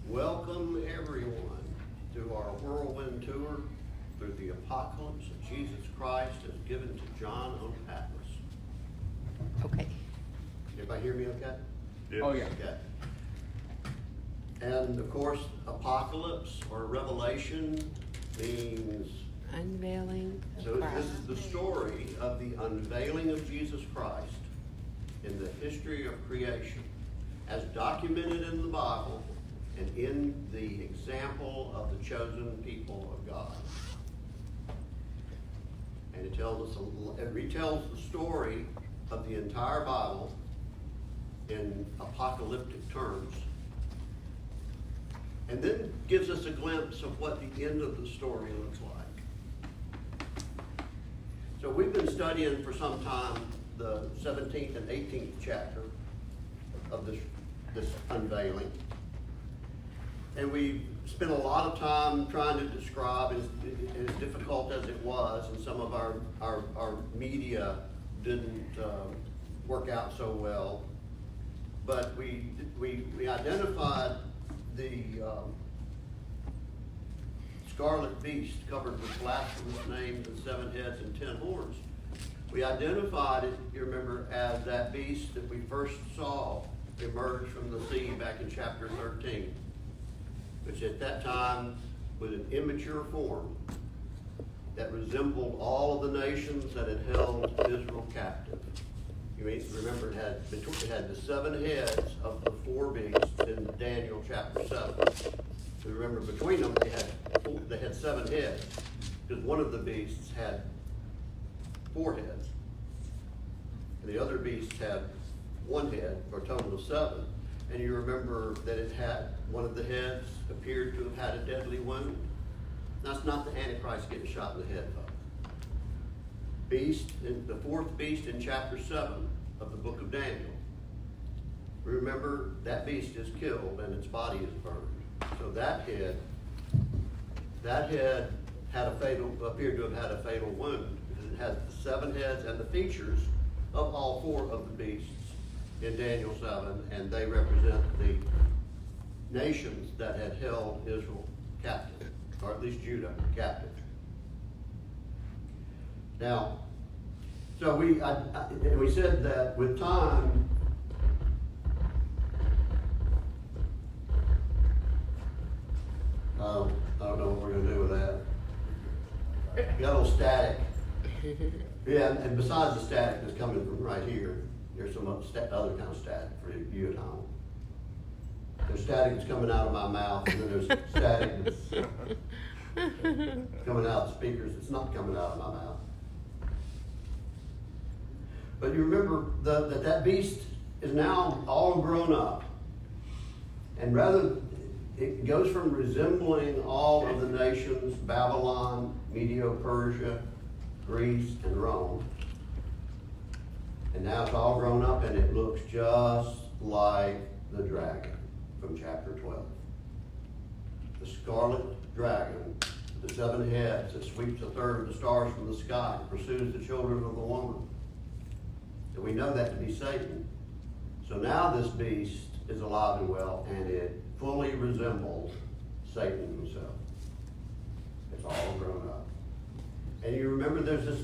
Welcome everyone to our whirlwind tour through the apocalypse that Jesus Christ has given to John on Patmos. Okay. Everybody hear me okay? Yes. Oh, yeah. Okay. And of course, apocalypse or revelation means, Unveiling so of this Christ. is the story of the unveiling of Jesus Christ in the history of creation, as documented in the Bible and in the example of the chosen people of God. And it retells the story of the entire Bible in apocalyptic terms, and then gives us a glimpse of what the end of the story looks like. So we've been studying for some time the 17th and 18th chapter of this unveiling. And we spent a lot of time trying to describe, as difficult as it was, and some of our media didn't work out so well. But we identified the scarlet beast covered with blasphemous names and 7 heads and 10 horns. We identified it, you remember, as that beast that we first saw emerge from the sea back in chapter 13, which at that time was an immature form that resembled all of the nations that had held Israel captive. You remember it had the 7 heads of the 4 beasts in Daniel chapter 7. So remember, between them they had 7 heads, because one of the beasts had 4 heads, and the other beast had 1 head, for a total of 7. And you remember that it had, one of the heads appeared to have had a deadly wound. That's not the Antichrist getting shot in the head, folks. The 4th beast in chapter 7 of the book of Daniel. Remember, that beast is killed and its body is burned. So that head appeared to have had a fatal wound, because it has the 7 heads and the features of all 4 of the beasts in Daniel 7, and they represent the nations that had held Israel captive, or at least Judah captive. Now, so we said that with time, I don't know what we're going to do with that. Got a little static. Yeah, and besides the static that's coming from right here, there's some other kind of static for you at home. There's static that's coming out of my mouth, and then there's static that's coming out of the speakers that's not coming out of my mouth. But you remember that beast is now all grown up. And rather, it goes from resembling all of the nations, Babylon, Medo-Persia, Greece, and Rome. And now it's all grown up, and it looks just like the dragon from chapter 12. The scarlet dragon, with the 7 heads, that sweeps 1/3 of the stars from the sky, pursues the children of the woman. And we know that to be Satan. So now this beast is alive and well, and it fully resembles Satan himself. It's all grown up. And you remember there's this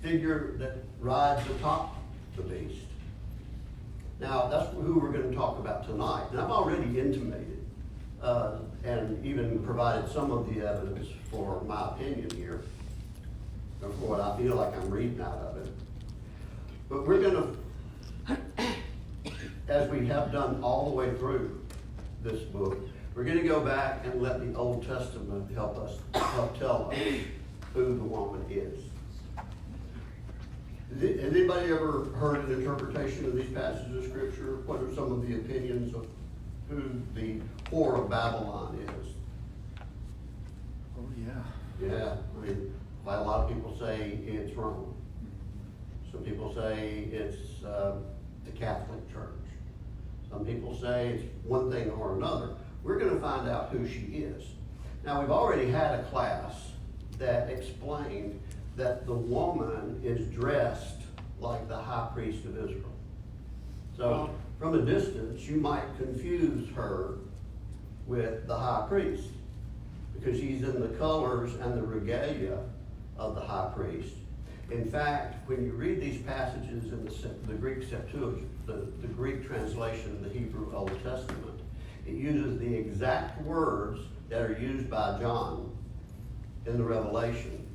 figure that rides atop the beast. Now, that's who we're going to talk about tonight. And I've already intimated and even provided some of the evidence for my opinion here, or for what I feel like I'm reading out of it. But we're going to, as we have done all the way through this book, we're going to go back and let the Old Testament help tell us who the woman is. Has anybody ever heard an interpretation of these passages of Scripture? What are some of the opinions of who the whore of Babylon is? Oh, yeah. Yeah, I mean, a lot of people say it's Rome. Some people say it's the Catholic Church. Some people say it's one thing or another. We're going to find out who she is. Now, we've already had a class that explained that the woman is dressed like the high priest of Israel. So from a distance, you might confuse her with the high priest, because she's in the colors and the regalia of the high priest. In fact, when you read these passages in the Greek Septuagint, the Greek translation of the Hebrew Old Testament, it uses the exact words that are used by John in the Revelation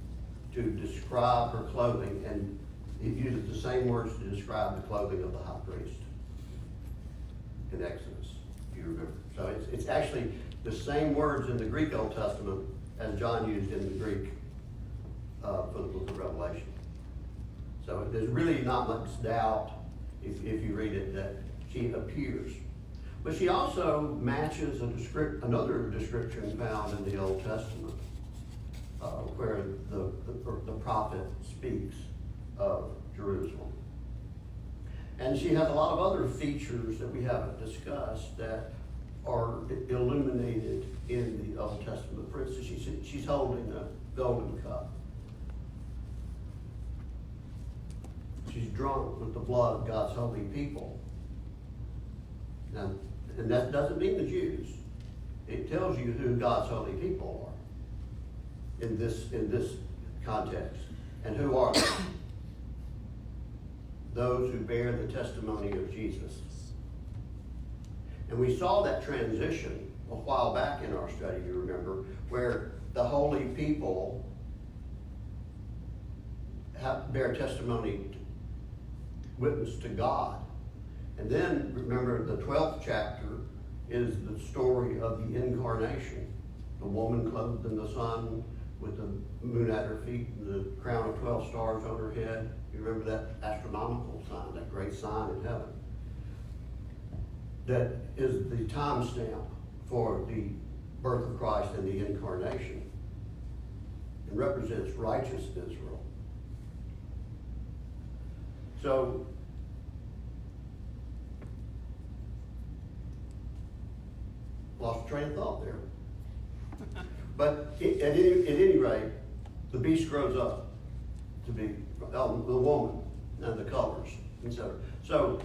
to describe her clothing, and it uses the same words to describe the clothing of the high priest in Exodus, if you remember. So it's actually the same words in the Greek Old Testament as John used in the Greek for the book of Revelation. So there's really not much doubt, if you read it, that she appears. But she also matches another description found in the Old Testament, where the prophet speaks of Jerusalem. And she has a lot of other features that we haven't discussed that are illuminated in the Old Testament. For instance, she's holding a golden cup. She's drunk with the blood of God's holy people. Now, and that doesn't mean the Jews. It tells you who God's holy people are in this context. And who are they? Those who bear the testimony of Jesus. And we saw that transition a while back in our study, you remember, where the holy people bear testimony, witness to God. And then, remember, the 12th chapter is the story of the incarnation. The woman clothed in the sun with the moon at her feet and the crown of 12 stars on her head. You remember that astronomical sign, that great sign in heaven? That is the timestamp for the birth of Christ and the incarnation, and represents righteous Israel. So, lost train of thought there. But at any rate, the beast grows up to be the woman and the colors, etc. So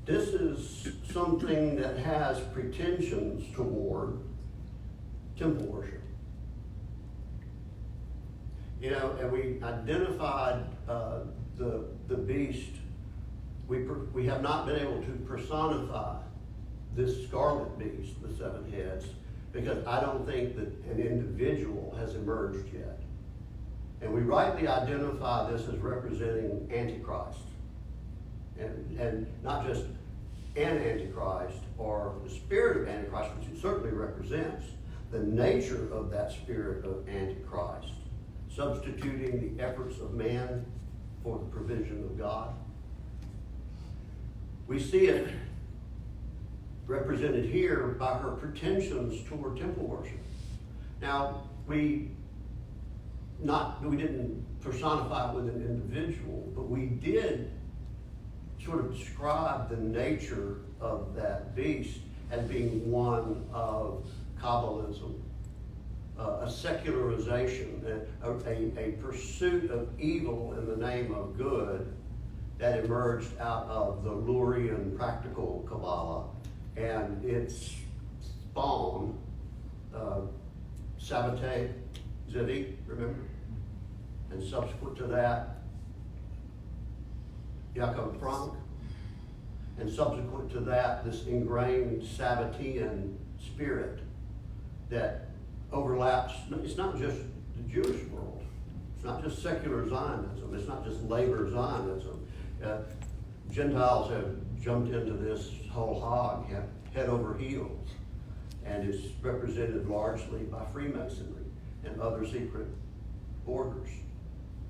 this is something that has pretensions toward temple worship. You know, and we identified the beast. We have not been able to personify this scarlet beast, the seven heads, because I don't think that an individual has emerged yet. And we rightly identify this as representing Antichrist. And not just an Antichrist or the spirit of Antichrist, which it certainly represents, the nature of that spirit of Antichrist, substituting the efforts of man for the provision of God. We see it represented here by her pretensions toward temple worship. Now, we didn't personify it with an individual, but we did sort of describe the nature of that beast as being one of Kabbalism, a secularization, a pursuit of evil in the name of good that emerged out of the Lurian practical Kabbalah and its spawn, Sabbatai Zedik, remember? And subsequent to that, Jacob Frank. And subsequent to that, this ingrained Sabbatean spirit that overlaps. It's not just the Jewish world. It's not just secular Zionism. It's not just labor Zionism. Gentiles have jumped into this whole hog, head over heels, and is represented largely by Freemasonry and other secret orders.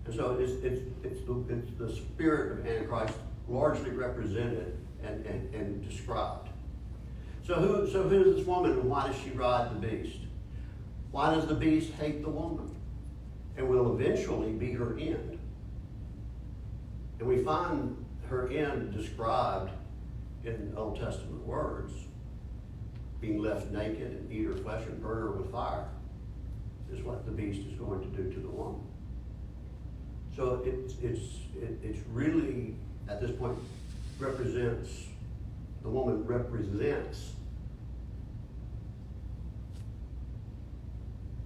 And so it's the spirit of Antichrist largely represented and described. So who is this woman, and why does she ride the beast? Why does the beast hate the woman and will eventually be her end? And we find her end described in Old Testament words, being left naked and eat her flesh and burn her with fire, is what the beast is going to do to the woman. So it's really, at this point, the woman represents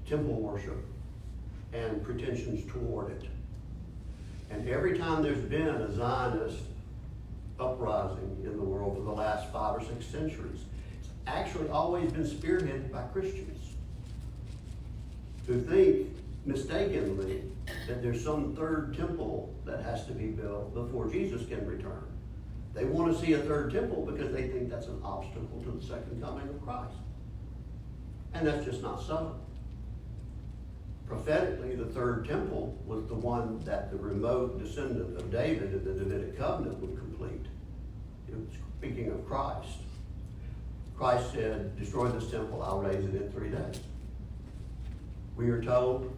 temple worship and pretensions toward it. And every time there's been a Zionist uprising in the world for the last 5 or 6 centuries, it's actually always been spearheaded by Christians who think mistakenly that there's some third temple that has to be built before Jesus can return. They want to see a third temple because they think that's an obstacle to the second coming of Christ. And that's just not so. Prophetically, the third temple was the one that the remote descendant of David in the Davidic covenant would complete. It was speaking of Christ. Christ said, destroy this temple, I'll raise it in 3 days. We are told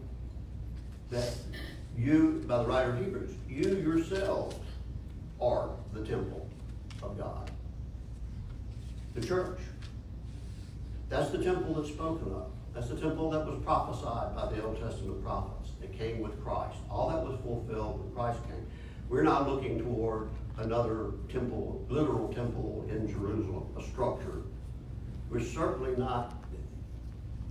that you, by the writer of Hebrews, you yourselves are the temple of God. The church. That's the temple that's spoken of. That's the temple that was prophesied by the Old Testament prophets. It came with Christ. All that was fulfilled when Christ came. We're not looking toward another temple, literal temple in Jerusalem, a structure. We're certainly not,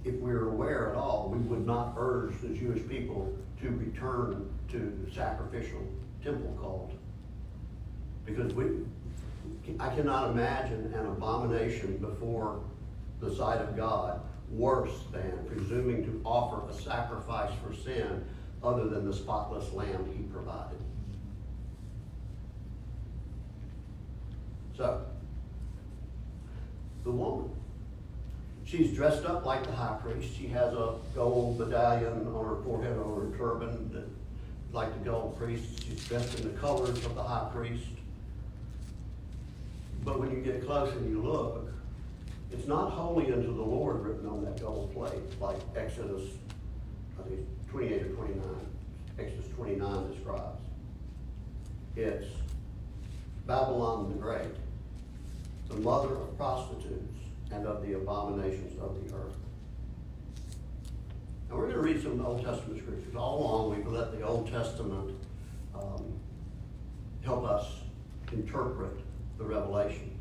if we're aware at all, we would not urge the Jewish people to return to the sacrificial temple cult. Because I cannot imagine an abomination before the sight of God worse than presuming to offer a sacrifice for sin other than the spotless lamb he provided. So, the woman, she's dressed up like the high priest. She has a gold medallion on her forehead or her turban that, like the gold priest. She's dressed in the colors of the high priest. But when you get close and you look, it's not holy unto the Lord written on that gold plate, like Exodus, I think 28 or 29. Exodus 29 describes. It's Babylon the Great, the mother of prostitutes and of the abominations of the earth. Now we're going to read some Old Testament scriptures. All along we've let the Old Testament help us interpret the Revelation.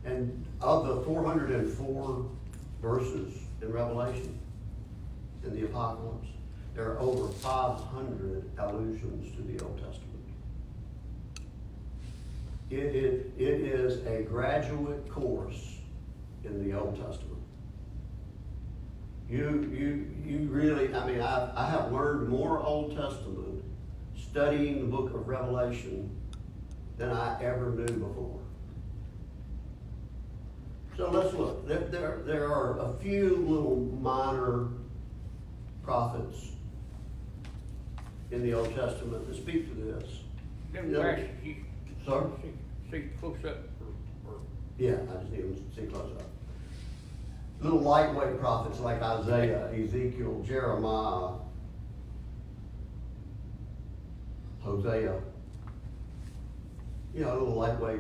And of the 404 verses in Revelation, in the Apocalypse, there are over 500 allusions to the Old Testament. It is a graduate course in the Old Testament. You really, I mean, I have learned more Old Testament studying the book of Revelation than I ever knew before. So let's look. There are a few little minor prophets in the Old Testament that speak to this. Them glasses, you Sir? see close up or Yeah, I just need them to see close up. Little lightweight prophets like Isaiah, Ezekiel, Jeremiah, Hosea. You know, little lightweight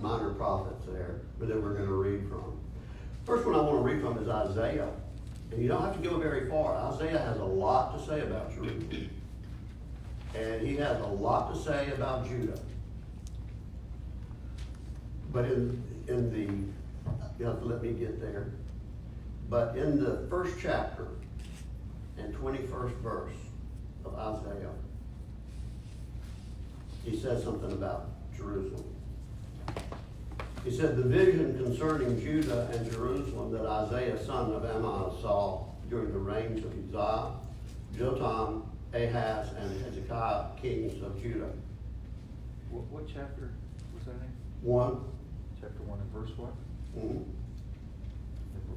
minor prophets there, but that we're going to read from. First one I want to read from is Isaiah. And you don't have to go very far. Isaiah has a lot to say about Jerusalem. And he has a lot to say about Judah. But in the, you have to let me get there. But in the first chapter and 21st verse of Isaiah, he says something about Jerusalem. He said, the vision concerning Judah and Jerusalem that Isaiah, son of Amoz, saw during the reigns of Uzziah, Jotham, Ahaz, and Hezekiah, kings of Judah. What chapter was that in? 1. Chapter 1 and verse what? Mm-hmm.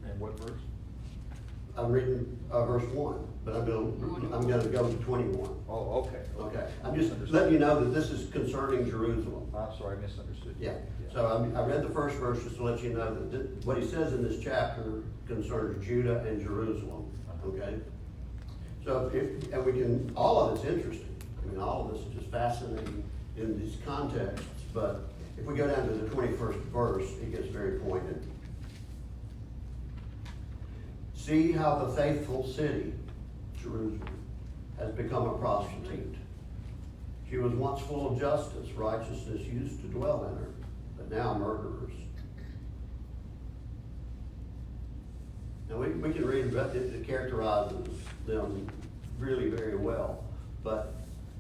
And what verse? I'm reading verse 1, but I'm going to go to 21. Oh, okay. Okay. I'm just letting you know that this is concerning Jerusalem. I'm sorry, I misunderstood. Yeah. So I read the first verse just to let you know that what he says in this chapter concerns Judah and Jerusalem. Okay. So and we can, all of it's interesting. I mean, all of this is just fascinating in these contexts. But if we go down to the 21st verse, it gets very pointed. See how the faithful city, Jerusalem, has become a prostitute. She was once full of justice, righteousness used to dwell in her, but now murderers. And we can read about it, it characterizes them really very well. But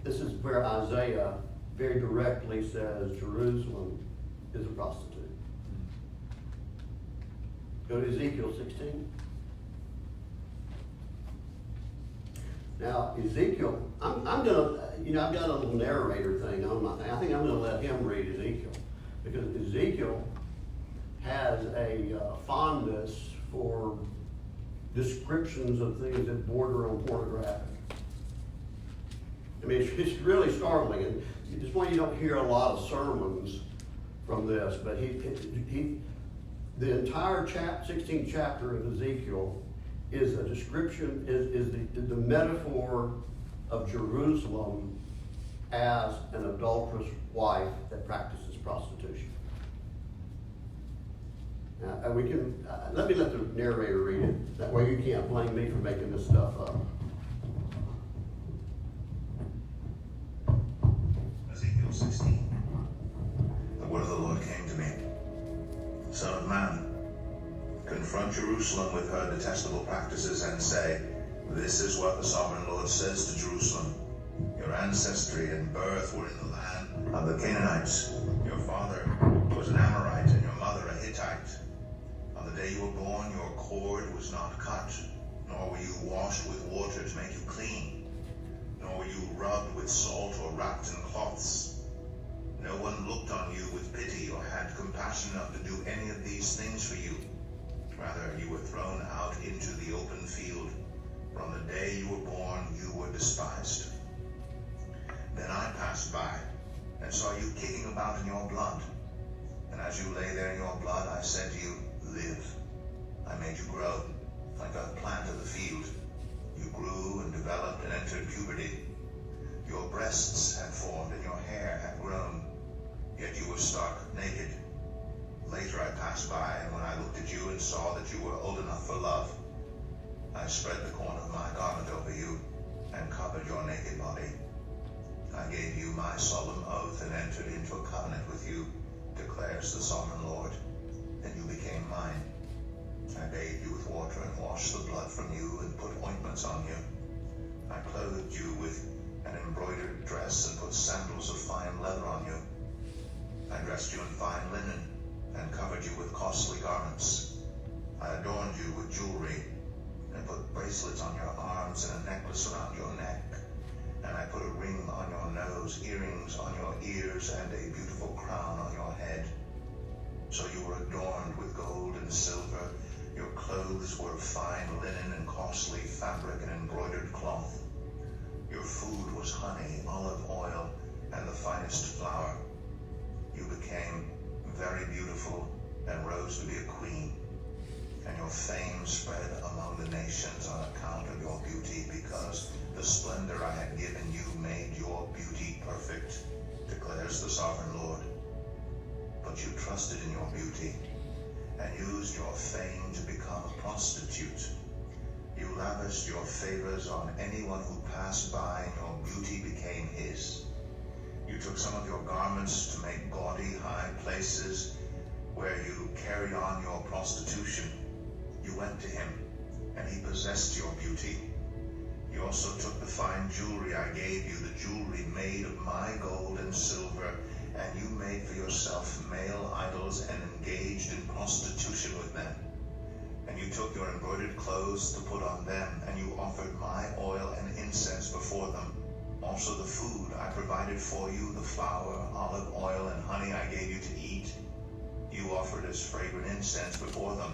this is where Isaiah very directly says Jerusalem is a prostitute. Go to Ezekiel 16. Now, Ezekiel, I'm gonna, I've got a little narrator thing on my thing. I think I'm gonna let him read Ezekiel. Because Ezekiel has a fondness for descriptions of things that border on pornographic. I mean, it's really startling, and it's why you don't hear a lot of sermons from this, but the entire 16th chapter of Ezekiel is a description, is the metaphor of Jerusalem as an adulterous wife that practices prostitution. Now, we can, let the narrator read it. That way you can't blame me for making this stuff up. Ezekiel 16. The word of the Lord came to me. Son of man, confront Jerusalem with her detestable practices and say, this is what the sovereign Lord says to Jerusalem. Your ancestry and birth were in the land of the Canaanites. Your father was an Amorite and your mother a Hittite. On the day you were born, your cord was not cut, nor were you washed with water to make you clean, nor were you rubbed with salt or wrapped in cloths. No one looked on you with pity or had compassion enough to do any of these things for you. Rather, you were thrown out into the open field. From the day you were born, you were despised. Then I passed by and saw you kicking about in your blood. And as you lay there in your blood, I said to you, live. I made you grow like a plant of the field. You grew and developed and entered puberty. Your breasts had formed and your hair had grown, yet you were stark naked. Later I passed by, and when I looked at you and saw that you were old enough for love, I spread the corner of my garment over you and covered your naked body. I gave you my solemn oath and entered into a covenant with you, declares the sovereign Lord, and you became mine. I bathed you with water and washed the blood from you and put ointments on you. I clothed you with an embroidered dress and put sandals of fine leather on you. I dressed you in fine linen and covered you with costly garments. I adorned you with jewelry and put bracelets on your arms and a necklace around your neck. And I put a ring on your nose, earrings on your ears, and a beautiful crown on your head. So you were adorned with gold and silver. Your clothes were fine linen and costly fabric and embroidered cloth. Your food was honey, olive oil, and the finest flour. You became very beautiful and rose to be a queen. And your fame spread among the nations on account of your beauty, because the splendor I had given you made your beauty perfect, declares the sovereign Lord. But you trusted in your beauty and used your fame to become a prostitute. You lavished your favors on anyone who passed by, and your beauty became his. You took some of your garments to make gaudy high places where you carried on your prostitution. You went to him, and he possessed your beauty. You also took the fine jewelry I gave you, the jewelry made of my gold and silver, and you made for yourself male idols and engaged in prostitution with them. And you took your embroidered clothes to put on them, and you offered my oil and incense before them. Also the food I provided for you, the flour, olive oil, and honey I gave you to eat, you offered as fragrant incense before them.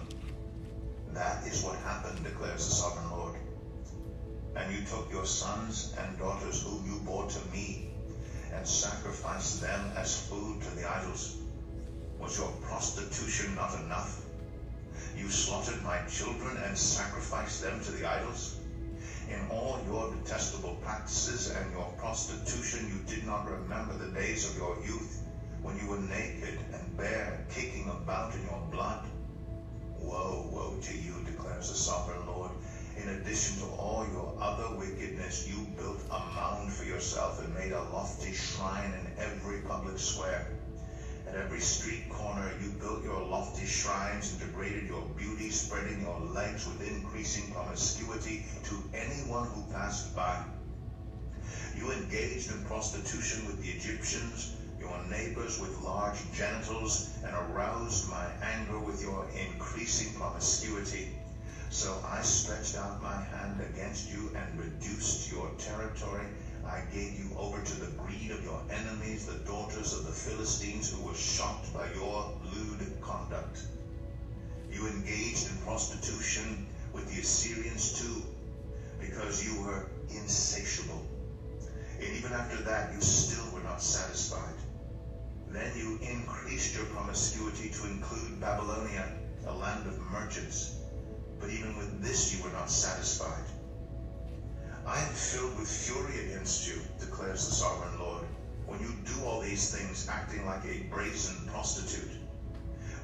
That is what happened, declares the sovereign Lord. And you took your sons and daughters whom you bore to me and sacrificed them as food to the idols. Was your prostitution not enough? You slaughtered my children and sacrificed them to the idols. In all your detestable practices and your prostitution, you did not remember the days of your youth, when you were naked and bare, kicking about in your blood. Woe, woe to you, declares the sovereign Lord. In addition to all your other wickedness, you built a mound for yourself and made a lofty shrine in every public square. At every street corner you built your lofty shrines and degraded your beauty, spreading your legs with increasing promiscuity to anyone who passed by. You engaged in prostitution with the Egyptians, your neighbors with large genitals, and aroused my anger with your increasing promiscuity. So I stretched out my hand against you and reduced your territory. I gave you over to the greed of your enemies, the daughters of the Philistines, who were shocked by your lewd conduct. You engaged in prostitution with the Assyrians too, because you were insatiable. And even after that, you still were not satisfied. Then you increased your promiscuity to include Babylonia, a land of merchants. But even with this, you were not satisfied. I am filled with fury against you, declares the sovereign Lord, when you do all these things, acting like a brazen prostitute.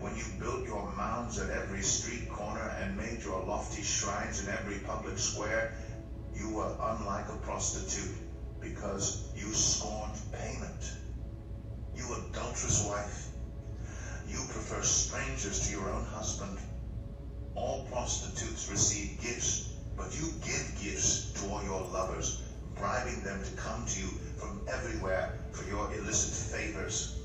When you built your mounds at every street corner and made your lofty shrines in every public square, you were unlike a prostitute, because you scorned payment. You adulterous wife, you prefer strangers to your own husband. All prostitutes receive gifts, but you give gifts to all your lovers, bribing them to come to you from everywhere for your illicit favors.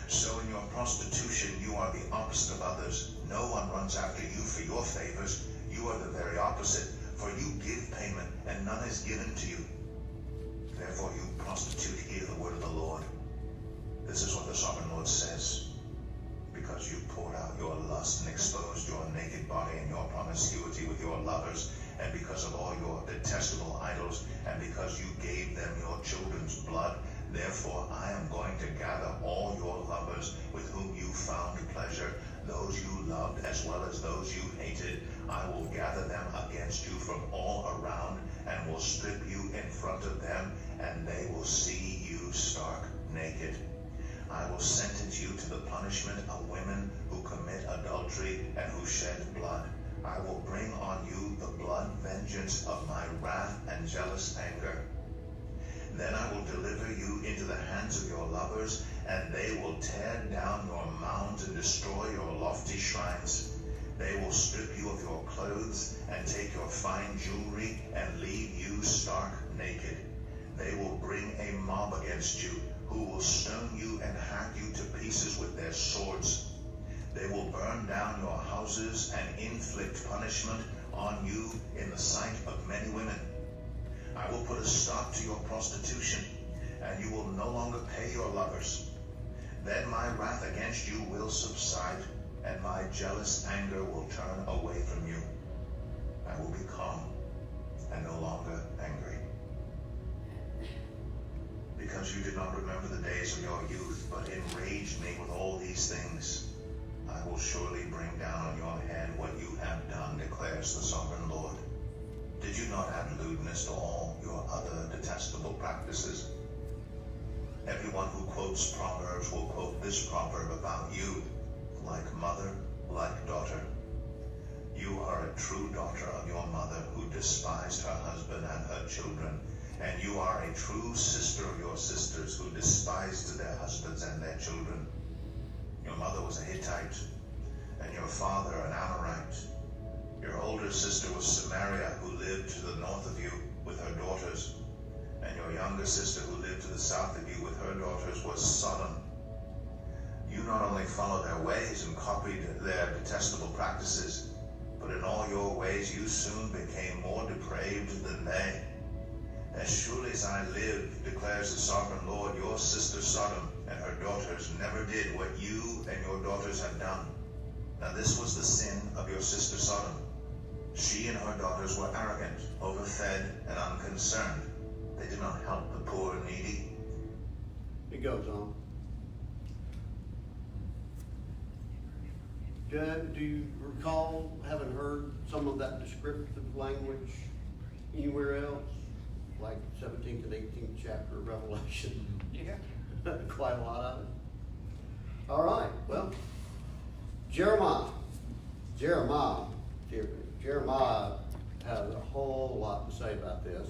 So in your prostitution, you are the opposite of others. No one runs after you for your favors. You are the very opposite, for you give payment, and none is given to you. Therefore, you prostitute, hear the word of the Lord. This is what the sovereign Lord says. Because you poured out your lust and exposed your naked body and your promiscuity with your lovers, and because of all your detestable idols, and because you gave them your children's blood, therefore I am going to gather all your lovers with whom you found pleasure, those you loved as well as those you hated. I will gather them against you from all around, and will strip you in front of them, and they will see you stark naked. I will sentence you to the punishment of women who commit adultery and who shed blood. I will bring on you the blood vengeance of my wrath and jealous anger. Then I will deliver you into the hands of your lovers, and they will tear down your mounds and destroy your lofty shrines. They will strip you of your clothes and take your fine jewelry and leave you stark naked. They will bring a mob against you, who will stone you and hack you to pieces with their swords. They will burn down your houses and inflict punishment on you in the sight of many women. I will put a stop to your prostitution, and you will no longer pay your lovers. Then my wrath against you will subside, and my jealous anger will turn away from you. I will be calm and no longer angry. Because you did not remember the days of your youth, but enraged me with all these things, I will surely bring down on your head what you have done, declares the sovereign Lord. Did you not add lewdness to all your other detestable practices? Everyone who quotes Proverbs will quote this proverb about you: like mother, like daughter. You are a true daughter of your mother, who despised her husband and her children, and you are a true sister of your sisters, who despised their husbands and their children. Your mother was a Hittite, and your father an Amorite. Your older sister was Samaria, who lived to the north of you with her daughters, and your younger sister, who lived to the south of you with her daughters, was Sodom. You not only followed their ways and copied their detestable practices, but in all your ways you soon became more depraved than they. As surely as I live, declares the sovereign Lord, your sister Sodom and her daughters never did what you and your daughters have done. Now this was the sin of your sister Sodom. She and her daughters were arrogant, overfed, and unconcerned. They did not help the poor and needy. It goes on. Judd, do you recall having heard some of that descriptive language anywhere else? Like 17th and 18th chapter of Revelation? Yeah. Quite a lot of it. All right, well, Jeremiah has a whole lot to say about this.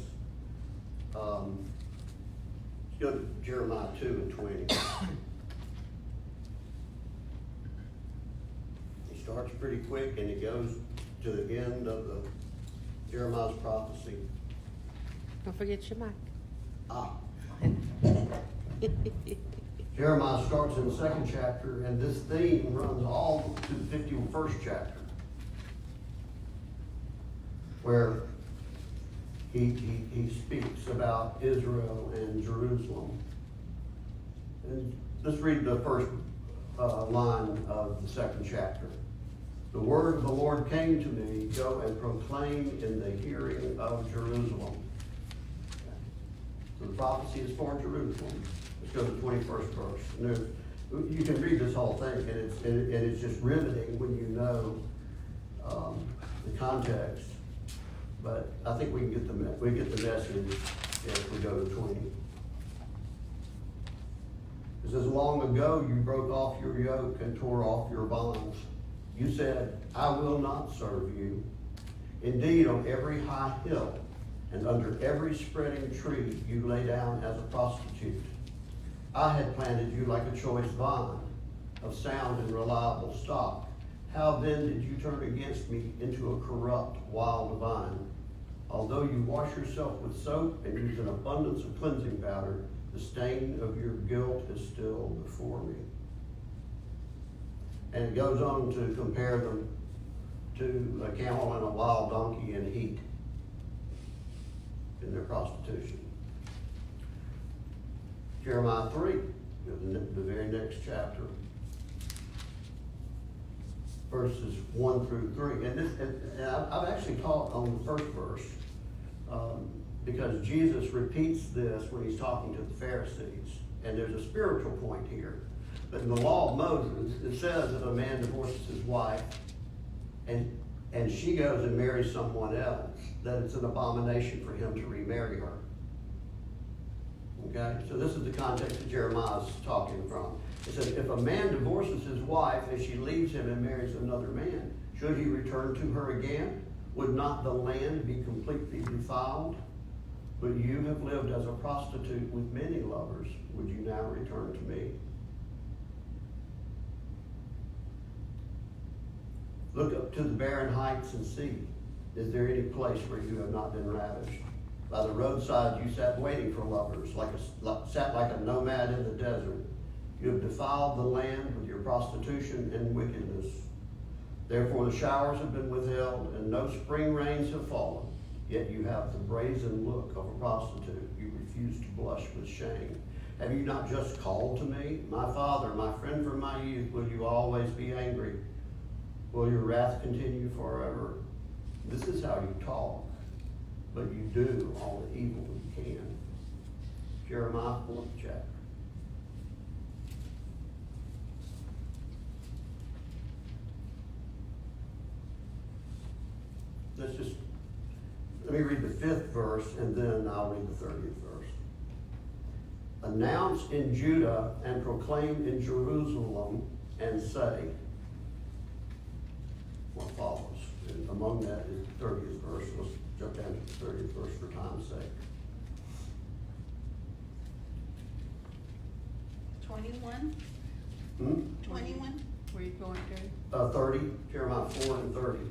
Let's go to Jeremiah 2 and 20. starts pretty quick and it goes to the end of the Jeremiah's prophecy. Don't forget your mic. Ah. Jeremiah starts in the second chapter, and this theme runs all to the 51st chapter, where he speaks about Israel and Jerusalem. And let's read the first line of the second chapter. The word of the Lord came to me, go and proclaim in the hearing of Jerusalem. So the prophecy is for Jerusalem. Let's go to the 21st verse. And you can read this whole thing, and it's just riveting when you know the context. But I think we get the message if we go to 20. It says, long ago you broke off your yoke and tore off your bonds. You said, I will not serve you. Indeed, on every high hill and under every spreading tree you lay down as a prostitute. I had planted you like a choice vine of sound and reliable stock. How then did you turn against me into a corrupt wild vine? Although you wash yourself with soap and use an abundance of cleansing powder, the stain of your guilt is still before me. And it goes on to compare them to a camel and a wild donkey in heat in their prostitution. Jeremiah 3, the very next chapter, verses 1 through 3. And I've actually taught on the first verse because Jesus repeats this when he's talking to the Pharisees. And there's a spiritual point here. But in the law of Moses, it says if a man divorces his wife and she goes and marries someone else, that it's an abomination for him to remarry her. Okay? So this is the context that Jeremiah is talking from. It says, if a man divorces his wife and she leaves him and marries another man, should he return to her again? Would not the land be completely defiled? But you have lived as a prostitute with many lovers. Would you now return to me? Look up to the barren heights and see, is there any place where you have not been ravished? By the roadside you sat waiting for lovers, sat like a nomad in the desert. You have defiled the land with your prostitution and wickedness. Therefore the showers have been withheld, and no spring rains have fallen. Yet you have the brazen look of a prostitute. You refuse to blush with shame. Have you not just called to me? My father, my friend from my youth, will you always be angry? Will your wrath continue forever? This is how you talk, but you do all the evil you can. Jeremiah 4th chapter. Let me read the 5th verse and then I'll read the 30th verse. Announce in Judah and proclaim in Jerusalem and say, what follows. And among that is the 30th verse. Let's jump down to the 30th verse for time's sake. 21? 21? Where you going to? 30, Jeremiah 4 and 30. 4 and 30.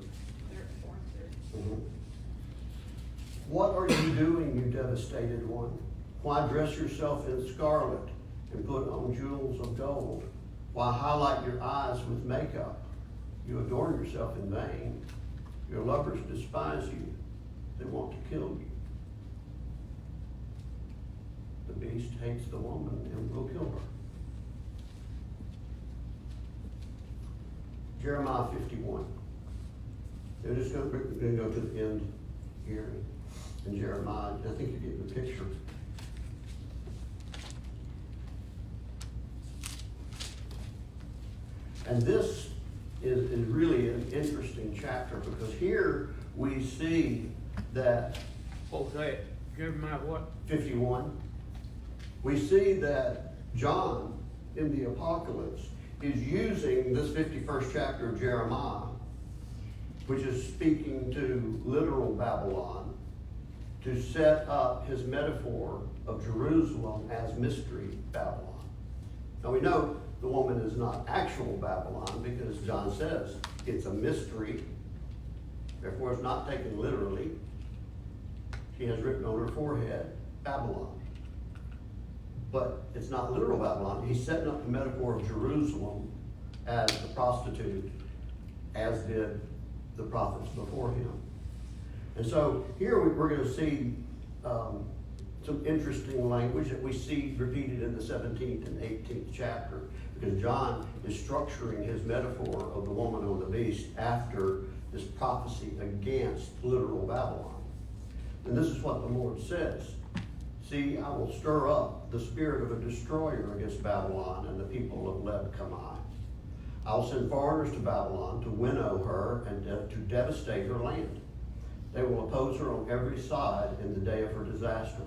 Mm-hmm. What are you doing, you devastated one? Why dress yourself in scarlet and put on jewels of gold? Why highlight your eyes with makeup? You adorn yourself in vain. Your lovers despise you. They want to kill you. The beast hates the woman and will kill her. Jeremiah 51. They're just going to go to the end here in Jeremiah. I think you get the picture. And this is really an interesting chapter because here we see that What was that? Jeremiah what? 51, we see that John in the Apocalypse is using this 51st chapter of Jeremiah, which is speaking to literal Babylon, to set up his metaphor of Jerusalem as mystery Babylon. Now we know the woman is not actual Babylon, because John says it's a mystery. Therefore, it's not taken literally. She has written on her forehead, Babylon. But it's not literal Babylon. He's setting up the metaphor of Jerusalem as the prostitute, as did the prophets before him. And so here we're going to see some interesting language that we see repeated in the 17th and 18th chapter, because John is structuring his metaphor of the woman on the beast after this prophecy against literal Babylon. And this is what the Lord says. See, I will stir up the spirit of a destroyer against Babylon and the people of Leb-Kamai. I will send foreigners to Babylon to winnow her and to devastate her land. They will oppose her on every side in the day of her disaster.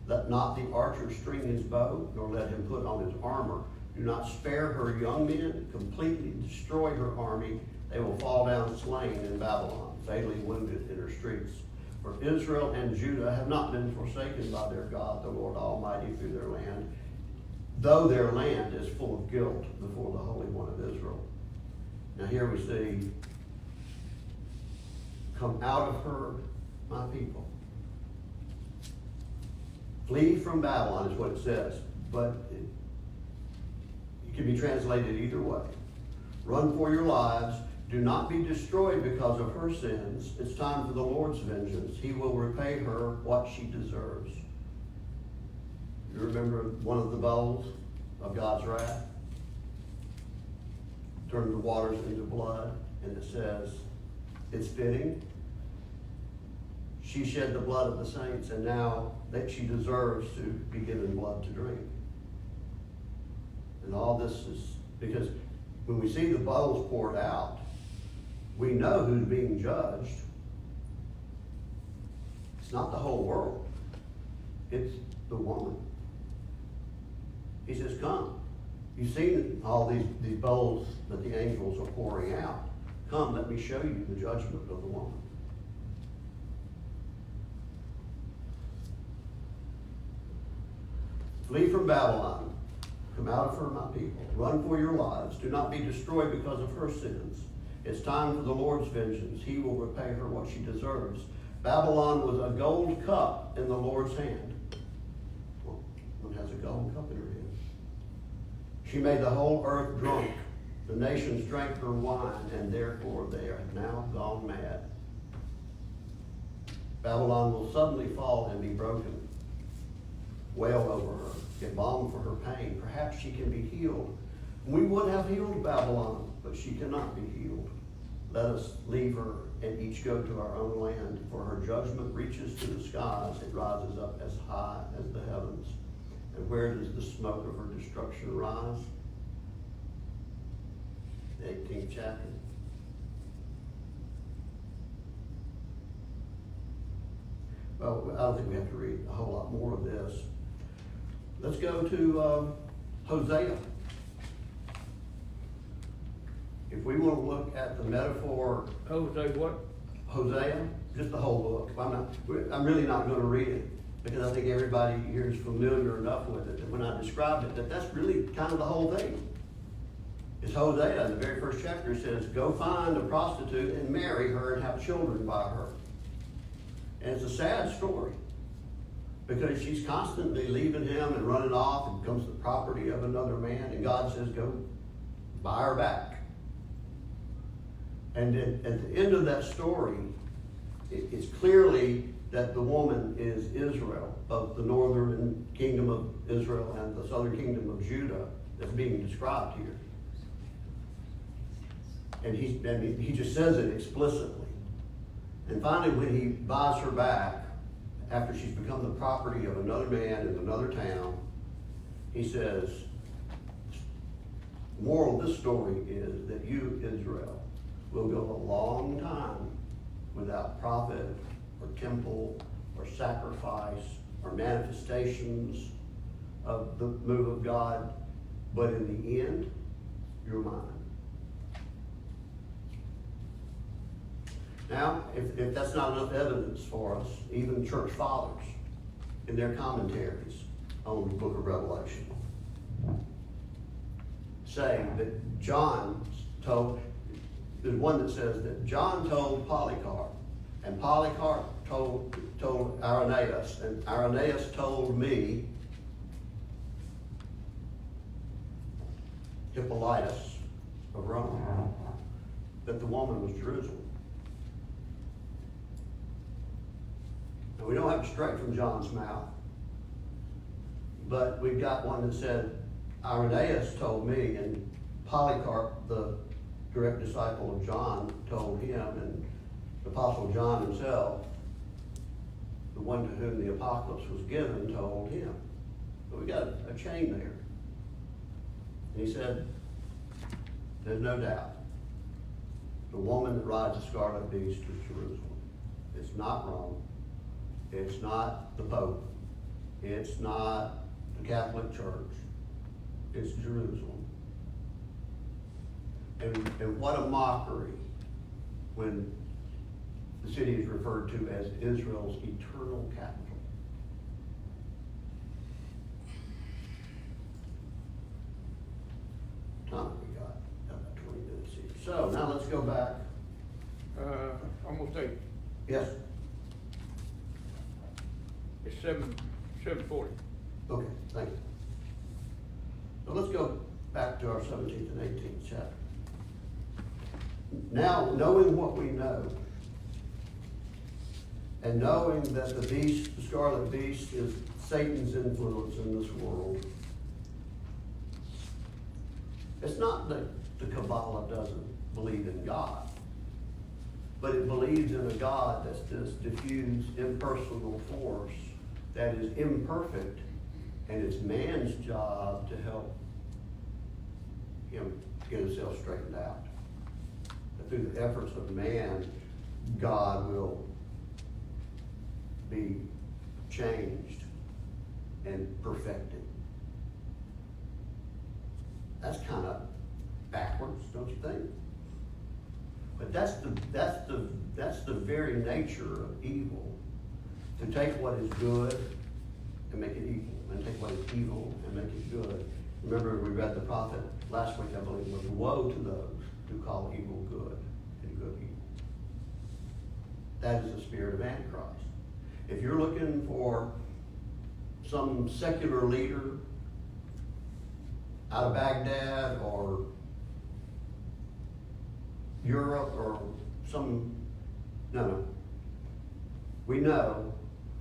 Let not the archer string his bow, nor let him put on his armor. Do not spare her young men. Completely destroy her army. They will fall down slain in Babylon, fatally wounded in her streets. For Israel and Judah have not been forsaken by their God, the Lord Almighty, through their land, though their land is full of guilt before the Holy One of Israel. Now here we see, come out of her, my people. Flee from Babylon is what it says, but it can be translated either way. Run for your lives. Do not be destroyed because of her sins. It's time for the Lord's vengeance. He will repay her what she deserves. You remember one of the bowls of God's wrath? Turned the waters into blood, and it says, it's fitting. She shed the blood of the saints, and now that she deserves to be given blood to drink. And all this is because when we see the bowls poured out, we know who's being judged. It's not the whole world. It's the woman. He says, come. You've seen all these bowls that the angels are pouring out. Come, let me show you the judgment of the woman. Flee from Babylon. Come out of her, my people. Run for your lives. Do not be destroyed because of her sins. It's time for the Lord's vengeance. He will repay her what she deserves. Babylon was a gold cup in the Lord's hand. Well, one has a gold cup in her hand. She made the whole earth drunk. The nations drank her wine, and therefore they are now gone mad. Babylon will suddenly fall and be broken. Wail over her. Get balm for her pain. Perhaps she can be healed. We would have healed Babylon, but she cannot be healed. Let us leave her and each go to our own land, for her judgment reaches to the skies. It rises up as high as the heavens. And where does the smoke of her destruction rise? The 18th chapter. Well, I don't think we have to read a whole lot more of this. Let's go to Hosea. If we want to look at the metaphor, Jose what? Hosea, just the whole book. I'm really not going to read it because I think everybody here is familiar enough with it that when I described it, that's really kind of the whole thing. It's Hosea in the very first chapter says, go find a prostitute and marry her and have children by her. And it's a sad story because she's constantly leaving him and running off and becomes the property of another man. And God says, go buy her back. And at the end of that story, it's clearly that the woman is Israel, of the northern kingdom of Israel and the southern kingdom of Judah that's being described here. And he just says it explicitly. And finally, when he buys her back, after she's become the property of another man in another town, he says, the moral of this story is that you, Israel, will go a long time without prophet or temple or sacrifice or manifestations of the move of God, but in the end, you're mine. Now, if that's not enough evidence for us, even church fathers in their commentaries on the book of Revelation saying that John told, there's one that says that John told Polycarp, and Polycarp told Irenaeus, and Irenaeus told me, Hippolytus of Rome, that the woman was Jerusalem. And we don't have it straight from John's mouth, but we've got one that said, Irenaeus told me, and Polycarp, the direct disciple of John, told him, and the Apostle John himself, the one to whom the apocalypse was given, told him. So we got a chain there. And he said, there's no doubt, the woman that rides the scarlet beast is Jerusalem. It's not Rome. It's not the Pope. It's not the Catholic Church. It's Jerusalem. And what a mockery when the city is referred to as Israel's eternal capital. Time we got about 20 minutes here. So now let's go back. Almost 8. Yes. It's 7:40. Okay, thank you. So let's go back to our 17th and 18th chapter. Now, knowing what we know, and knowing that the beast, the scarlet beast, is Satan's influence in this world, it's not that the Kabbalah doesn't believe in God, but it believes in a God that's this diffuse, impersonal force that is imperfect, and it's man's job to help him get himself straightened out. That through the efforts of man, God will be changed and perfected. That's kind of backwards, don't you think? But that's the very nature of evil. To take what is good and make it evil, and take what is evil and make it good. Remember, we read the prophet last week, I believe, was woe to those who call evil good and good evil. That is the spirit of Antichrist. If you're looking for some secular leader out of Baghdad or Europe or no. We know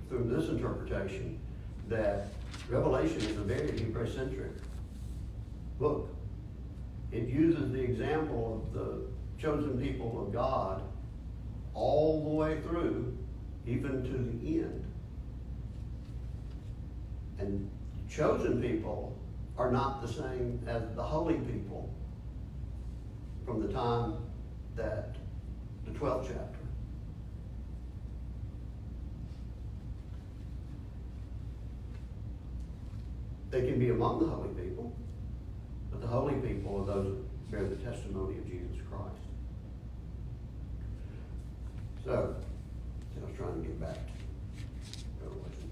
through this interpretation that Revelation is a very Hebrew-centric book. It uses the example of the chosen people of God all the way through, even to the end. And chosen people are not the same as the holy people from the time that the 12th chapter. They can be among the holy people, but the holy people are those that bear the testimony of Jesus Christ. So, I was trying to get back to Revelation.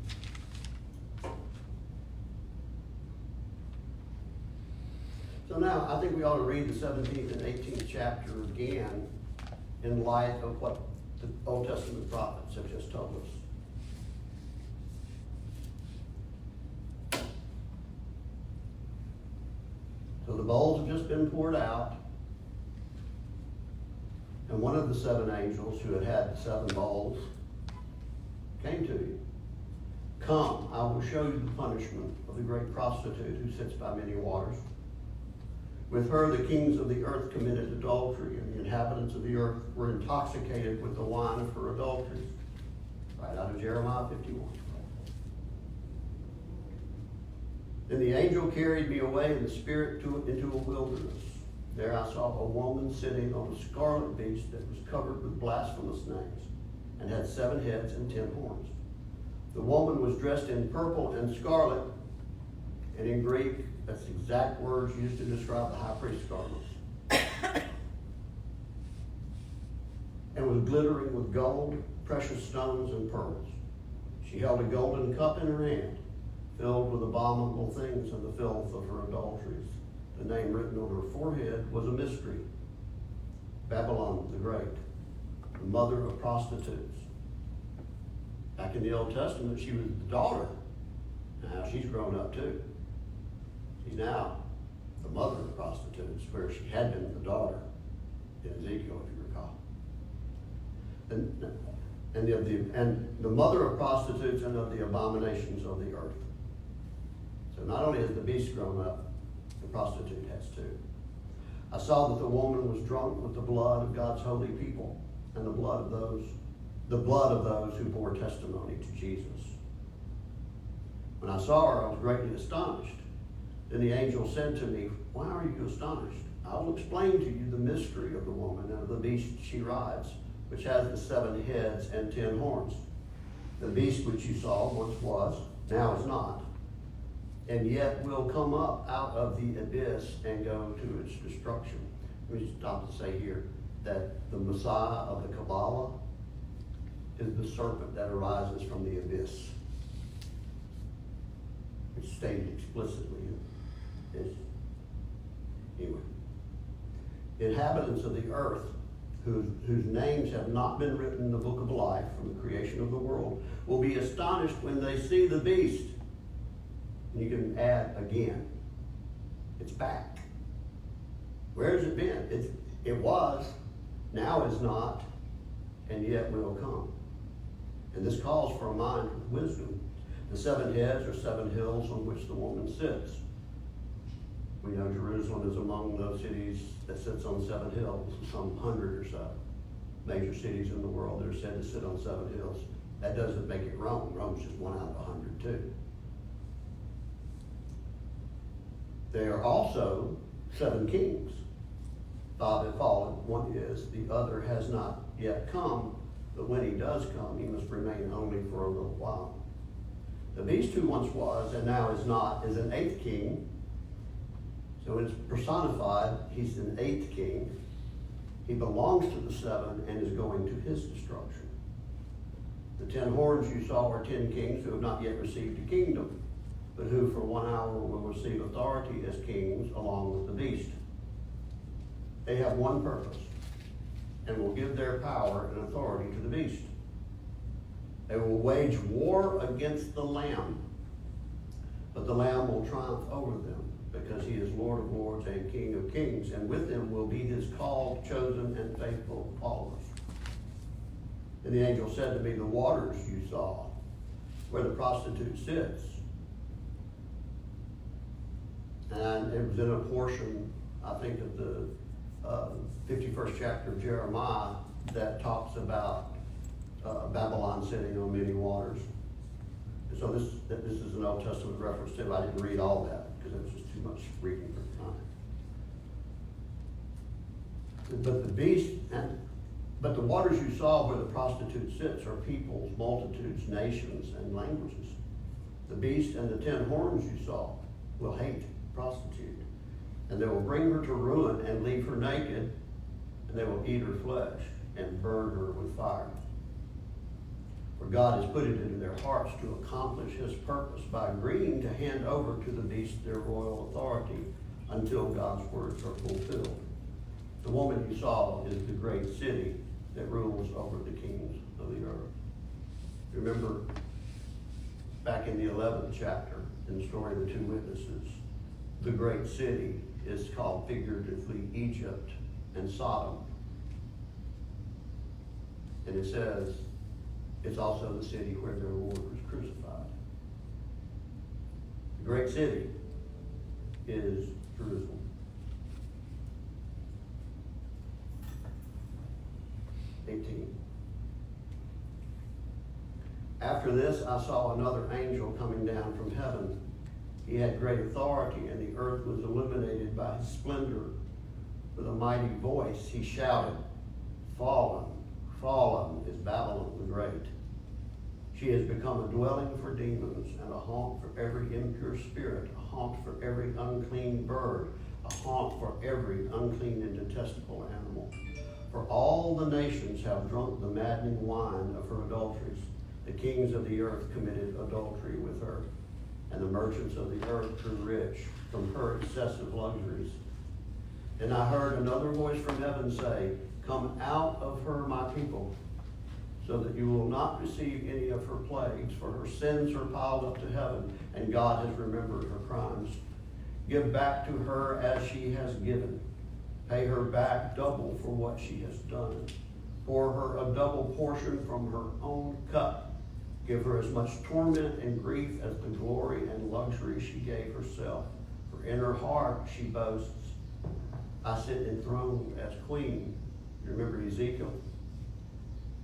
So now, I think we ought to read the 17th and 18th chapter again in light of what the Old Testament prophets have just told us. So the bowls have just been poured out, and one of the 7 angels who had had the 7 bowls came to you. Come, I will show you the punishment of the great prostitute who sits by many waters. With her the kings of the earth committed adultery, and the inhabitants of the earth were intoxicated with the wine of her adulteries. Right out of Jeremiah 51. Then the angel carried me away in the spirit into a wilderness. There I saw a woman sitting on a scarlet beast that was covered with blasphemous names, and had 7 heads and 10 horns. The woman was dressed in purple and scarlet, and in Greek, that's the exact words used to describe the high priest's garments. And was glittering with gold, precious stones, and pearls. She held a golden cup in her hand, filled with abominable things and the filth of her adulteries, the name written on her forehead was a mystery. Babylon the Great, the mother of prostitutes. Back in the Old Testament, she was the daughter. Now she's grown up too. She's now the mother of prostitutes, where she had been the daughter in Ezekiel, if you recall. And the mother of prostitutes and of the abominations of the earth. So not only has the beast grown up, the prostitute has too. I saw that the woman was drunk with the blood of God's holy people and the blood of those who bore testimony to Jesus. When I saw her, I was greatly astonished. Then the angel said to me, "Why are you astonished? I will explain to you the mystery of the woman and of the beast she rides, which has the 7 heads and 10 horns. The beast which you saw once was, now is not, and yet will come up out of the abyss and go to its destruction." Let me stop to say here that the Messiah of the Kabbalah is the serpent that arises from the abyss. It's stated explicitly. Anyway, inhabitants of the earth whose names have not been written in the book of life from the creation of the world will be astonished when they see the beast. And you can add again, it's back. Where has it been? It was, now is not, and yet will come. And this calls for a mind with wisdom. The 7 heads are 7 hills on which the woman sits. We know Jerusalem is among those cities that sits on 7 hills, some 100 or so major cities in the world that are said to sit on 7 hills. That doesn't make it Rome. Rome's just 1 out of 100 too. They are also 7 kings. 5 have fallen, 1 is, the other has not yet come, but when he does come, he must remain only for a little while. The beast who once was and now is not is an 8th king. So when it's personified, he's an 8th king. He belongs to the 7 and is going to his destruction. The 10 horns you saw are 10 kings who have not yet received a kingdom, but who for 1 hour will receive authority as kings along with the beast. They have one purpose and will give their power and authority to the beast. They will wage war against the Lamb, but the Lamb will triumph over them because he is Lord of lords and King of kings, and with him will be his called, chosen, and faithful followers. And the angel said to me, "The waters you saw, where the prostitute sits," and it was in a portion, I think, of the 51st chapter of Jeremiah that talks about Babylon sitting on many waters. And so this is an Old Testament reference too. I didn't read all that because it was just too much reading for time. But the waters you saw where the prostitute sits are peoples, multitudes, nations, and languages. The beast and the 10 horns you saw will hate the prostitute, and they will bring her to ruin and leave her naked, and they will eat her flesh and burn her with fire. For God has put it into their hearts to accomplish his purpose by agreeing to hand over to the beast their royal authority until God's words are fulfilled. The woman you saw is the great city that rules over the kings of the earth. Remember back in the 11th chapter in the story of the 2 witnesses, the great city is called figuratively Egypt and Sodom. And it says it's also the city where their Lord was crucified. The great city is Jerusalem. After this, I saw another angel coming down from heaven. He had great authority, and the earth was illuminated by his splendor. With a mighty voice, he shouted, "Fallen, fallen is Babylon the Great. She has become a dwelling for demons and a haunt for every impure spirit, a haunt for every unclean bird, a haunt for every unclean and detestable animal. For all the nations have drunk the maddening wine of her adulteries. The kings of the earth committed adultery with her. and the merchants of the earth grew rich from her excessive luxuries. And I heard another voice from heaven say, "Come out of her, my people, so that you will not receive any of her plagues, for her sins are piled up to heaven, and God has remembered her crimes. Give back to her as she has given. Pay her back double for what she has done. Pour her a double portion from her own cup. Give her as much torment and grief as the glory and luxury she gave herself. For in her heart she boasts, I sit enthroned as queen." You remember Ezekiel?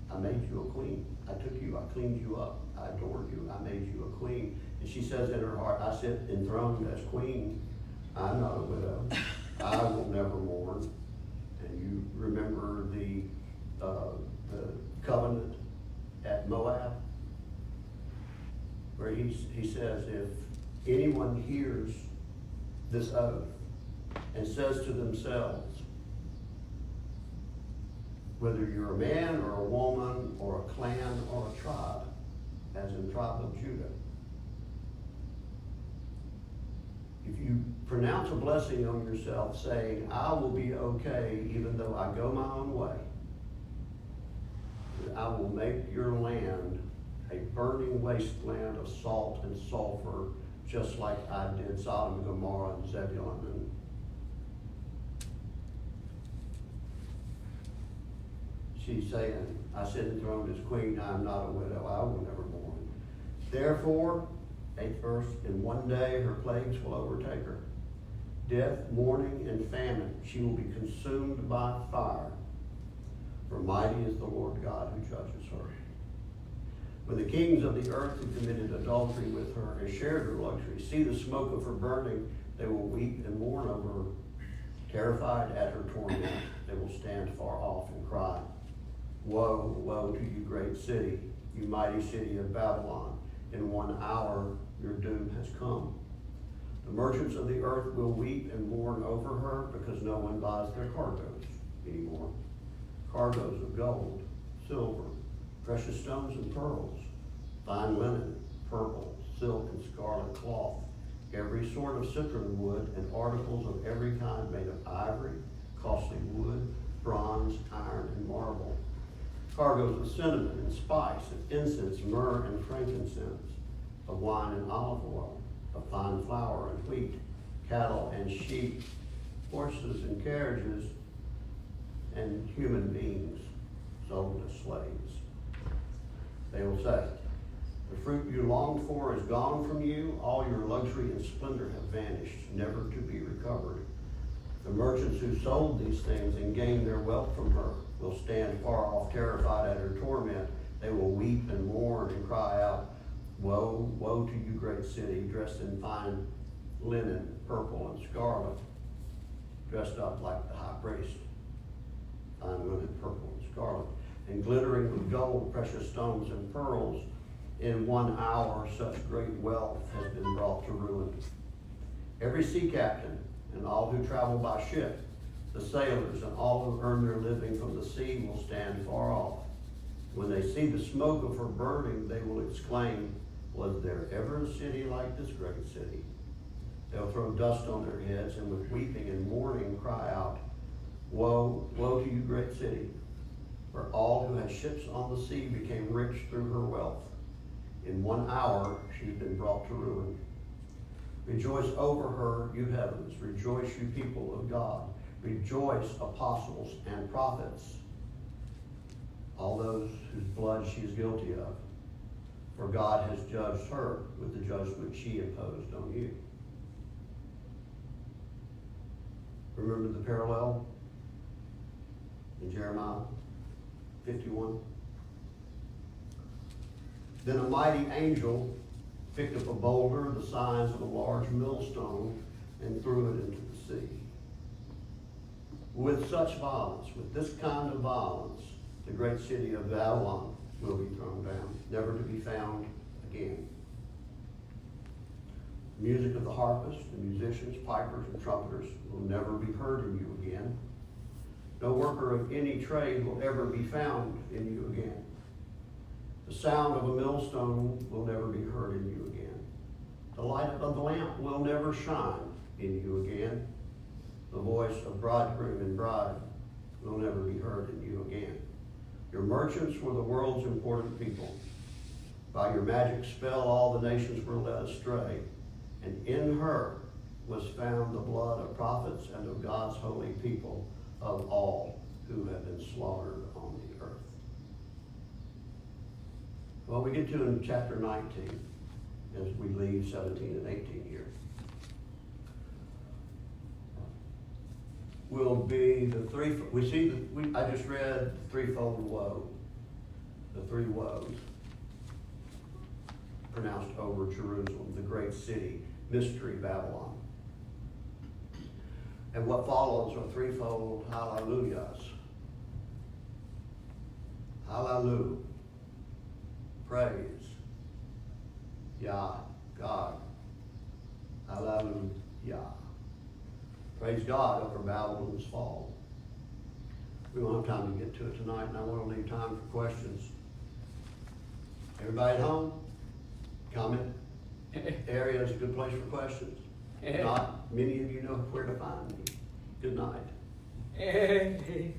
I made you a queen. I took you, I cleaned you up, I adored you, I made you a queen. And she says in her heart, I sit enthroned as queen. I'm not a widow. I will never mourn. And you remember the covenant at Moab, where he says, if anyone hears this oath and says to themselves, whether you're a man or a woman or a clan or a tribe, as in tribe of Judah, if you pronounce a blessing on yourself saying, I will be okay even though I go my own way, I will make your land a burning wasteland of salt and sulfur, just like I did Sodom and Gomorrah and Zebulun. And she's saying, I sit enthroned as queen, I am not a widow, I will never mourn. Therefore, 8th verse, in one day her plagues will overtake her. Death, mourning, and famine, she will be consumed by fire. For mighty is the Lord God who judges her. When the kings of the earth who committed adultery with her and shared her luxury see the smoke of her burning, they will weep and mourn over her. Terrified at her torment, they will stand far off and cry, Woe, woe to you, great city, you mighty city of Babylon. In 1 hour your doom has come. The merchants of the earth will weep and mourn over her because no one buys their cargoes anymore. Cargoes of gold, silver, precious stones and pearls, fine linen, purple, silk, and scarlet cloth, every sort of citron wood, and articles of every kind made of ivory, costly wood, bronze, iron, and marble. Cargoes of cinnamon and spice, of incense, myrrh, and frankincense, of wine and olive oil, of fine flour and wheat, cattle and sheep, horses and carriages, and human beings sold as slaves. They will say, the fruit you longed for is gone from you, all your luxury and splendor have vanished, never to be recovered. The merchants who sold these things and gained their wealth from her will stand far off, terrified at her torment. They will weep and mourn and cry out, Woe, woe to you, great city, dressed in fine linen, purple and scarlet, dressed up like the high priest, fine linen, purple and scarlet, and glittering with gold, precious stones, and pearls. In 1 hour such great wealth has been brought to ruin. Every sea captain and all who travel by ship, the sailors and all who earn their living from the sea will stand far off. When they see the smoke of her burning, they will exclaim, Was there ever a city like this great city? They'll throw dust on their heads and with weeping and mourning cry out, Woe, woe to you, great city, for all who had ships on the sea became rich through her wealth. In 1 hour she's been brought to ruin. Rejoice over her, you heavens. Rejoice, you people of God. Rejoice, apostles and prophets, all those whose blood she is guilty of. For God has judged her with the judgment she imposed on you. Remember the parallel in Jeremiah 51? Then a mighty angel picked up a boulder the size of a large millstone and threw it into the sea. With such violence, with this kind of violence, the great city of Babylon will be thrown down, never to be found again. The music of the harpists, the musicians, pipers, and trumpeters will never be heard in you again. No worker of any trade will ever be found in you again. The sound of a millstone will never be heard in you again. The light of the lamp will never shine in you again. The voice of bridegroom and bride will never be heard in you again. Your merchants were the world's important people. By your magic spell, all the nations were led astray, and in her was found the blood of prophets and of God's holy people, of all who have been slaughtered on the earth. Well, we get to in chapter 19, as we leave 17 and 18 here. Will be the three, we see, I just read the threefold woe, the three woes pronounced over Jerusalem, the great city, mystery Babylon. And what follows are threefold hallelujahs. Hallelujah. Praise. Yah, God. Hallelujah. Praise God over Babylon's fall. We won't have time to get to it tonight, and I want to leave time for questions. Everybody at home? Comment? Area is a good place for questions. If not, many of you know where to find me. Good night.